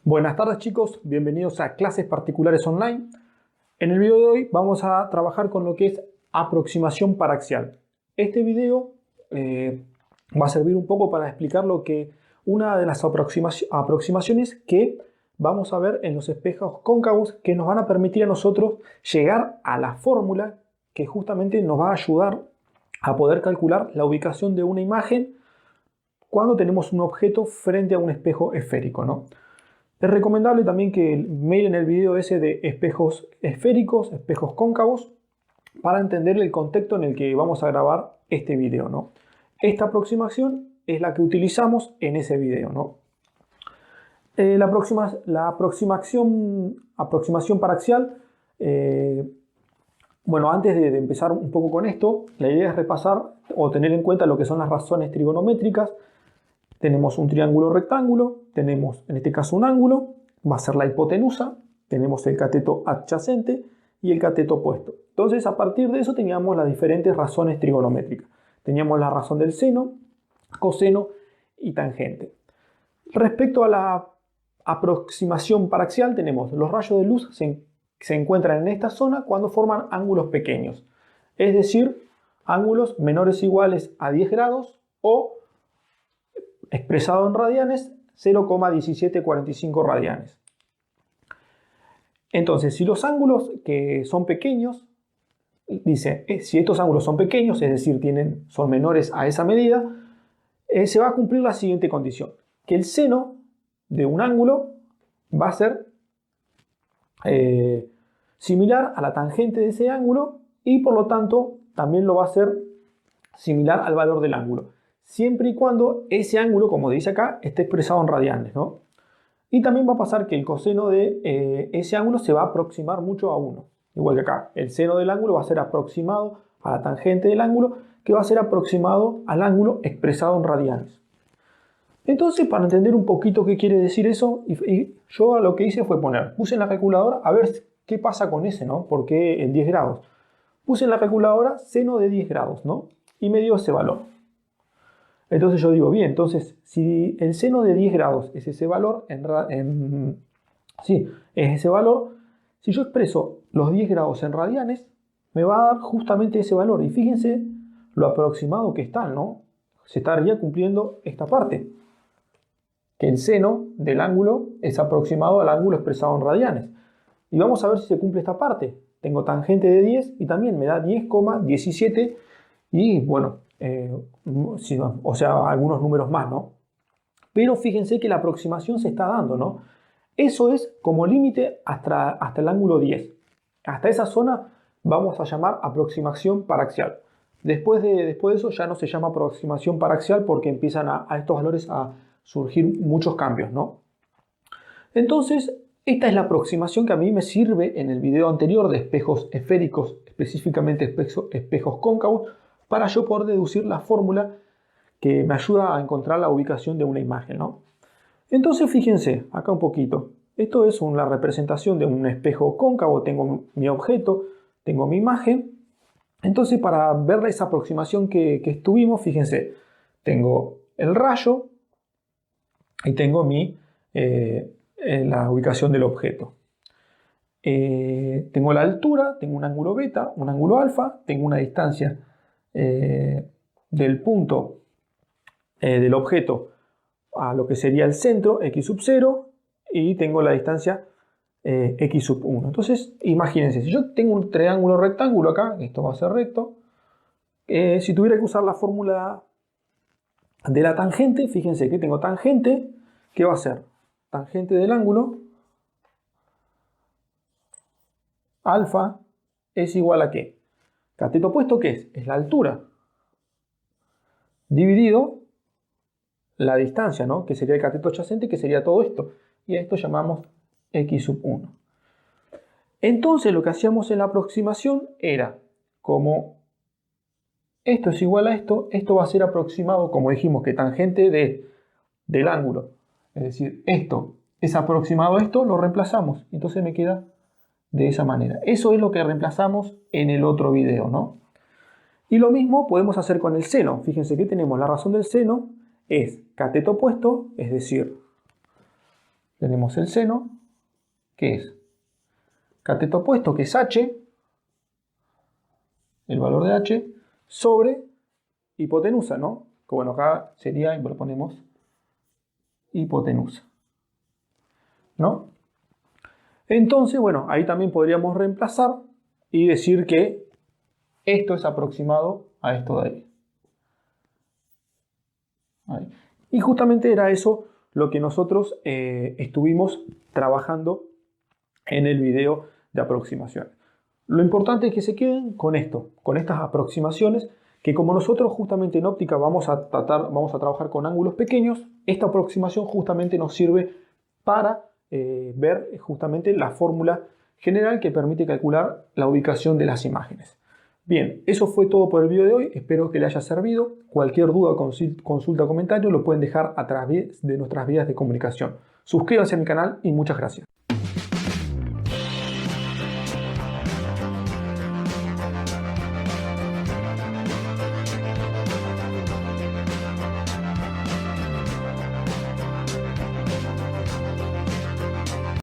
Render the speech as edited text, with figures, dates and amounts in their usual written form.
Buenas tardes chicos, bienvenidos a Clases Particulares Online. En el video de hoy vamos a trabajar con lo que es aproximación paraxial. Este video va a servir un poco para explicar una de las aproximaciones que vamos a ver en los espejos cóncavos que nos van a permitir a nosotros llegar a la fórmula que justamente nos va a ayudar a poder calcular la ubicación de una imagen cuando tenemos un objeto frente a un espejo esférico, ¿no? Es recomendable también que miren el video ese de espejos esféricos, espejos cóncavos, para entender el contexto en el que vamos a grabar este video, ¿no? Esta aproximación es la que utilizamos en ese video, ¿no? La aproximación paraxial, bueno, antes de empezar un poco con esto, la idea es repasar o tener en cuenta lo que son las razones trigonométricas. Tenemos un triángulo rectángulo, tenemos en este caso un ángulo, va a ser la hipotenusa, tenemos el cateto adyacente y el cateto opuesto. Entonces, a partir de eso teníamos las diferentes razones trigonométricas. Teníamos la razón del seno, coseno y tangente. Respecto a la aproximación paraxial, tenemos los rayos de luz se encuentran en esta zona cuando forman ángulos pequeños, es decir, ángulos menores o iguales a 10 grados o, expresado en radianes, 0,1745 radianes. Entonces, si los ángulos que son pequeños, dice, si estos ángulos son pequeños, es decir, son menores a esa medida, se va a cumplir la siguiente condición, que el seno de un ángulo va a ser similar a la tangente de ese ángulo y por lo tanto también lo va a ser similar al valor del ángulo, siempre y cuando ese ángulo, como dice acá, esté expresado en radianes, ¿no? Y también va a pasar que el coseno de ese ángulo se va a aproximar mucho a 1. Igual que acá, el seno del ángulo va a ser aproximado a la tangente del ángulo, que va a ser aproximado al ángulo expresado en radianes. Entonces, para entender un poquito qué quiere decir eso, yo lo que hice fue puse en la calculadora a ver qué pasa con ese, ¿no? ¿Por qué en 10 grados? Puse en la calculadora seno de 10 grados, ¿no? Y me dio ese valor. Entonces yo digo, bien, entonces si el seno de 10 grados es ese valor, si yo expreso los 10 grados en radianes, me va a dar justamente ese valor. Y fíjense lo aproximado que están, ¿no? Se estaría cumpliendo esta parte, que el seno del ángulo es aproximado al ángulo expresado en radianes. Y vamos a ver si se cumple esta parte. Tengo tangente de 10 y también me da 10,17 y bueno, o sea, algunos números más, ¿no? Pero fíjense que la aproximación se está dando, ¿no? Eso es como límite hasta el ángulo 10. Hasta esa zona vamos a llamar aproximación paraxial. Después de eso ya no se llama aproximación paraxial porque empiezan a estos valores a surgir muchos cambios, ¿no? Entonces, esta es la aproximación que a mí me sirve en el video anterior de espejos esféricos, específicamente espejos cóncavos, para yo poder deducir la fórmula que me ayuda a encontrar la ubicación de una imagen, ¿no? Entonces, fíjense, acá un poquito. Esto es una representación de un espejo cóncavo. Tengo mi objeto, tengo mi imagen. Entonces, para ver esa aproximación que estuvimos, fíjense, tengo el rayo y tengo la ubicación del objeto. Tengo la altura, tengo un ángulo beta, un ángulo alfa, tengo una distancia del punto del objeto a lo que sería el centro, x sub 0, y tengo la distancia x sub 1. Entonces, imagínense, si yo tengo un triángulo rectángulo acá, esto va a ser recto, si tuviera que usar la fórmula de la tangente, fíjense que tengo tangente, ¿qué va a ser? Tangente del ángulo, alfa, es igual a ¿qué? Cateto opuesto, ¿qué es? Es la altura dividido la distancia, ¿no? Que sería el cateto adyacente, que sería todo esto. Y a esto llamamos x sub 1. Entonces lo que hacíamos en la aproximación era, como esto es igual a esto, esto va a ser aproximado, como dijimos, que tangente del ángulo. Es decir, esto es aproximado a esto, lo reemplazamos. Entonces me queda de esa manera. Eso es lo que reemplazamos en el otro video, ¿no? Y lo mismo podemos hacer con el seno. Fíjense que tenemos la razón del seno es cateto opuesto, es decir, tenemos el seno, que es cateto opuesto, que es h, el valor de h, sobre hipotenusa, ¿no? Que bueno, acá sería, y lo ponemos, hipotenusa, ¿no? Entonces, bueno, ahí también podríamos reemplazar y decir que esto es aproximado a esto de ahí. Ahí. Y justamente era eso lo que nosotros estuvimos trabajando en el video de aproximaciones. Lo importante es que se queden con esto, con estas aproximaciones, que como nosotros justamente en óptica vamos a trabajar con ángulos pequeños, esta aproximación justamente nos sirve para ver justamente la fórmula general que permite calcular la ubicación de las imágenes. Bien, eso fue todo por el video de hoy, espero que le haya servido. Cualquier duda, consulta o comentario lo pueden dejar a través de nuestras vías de comunicación. Suscríbanse a mi canal y muchas gracias.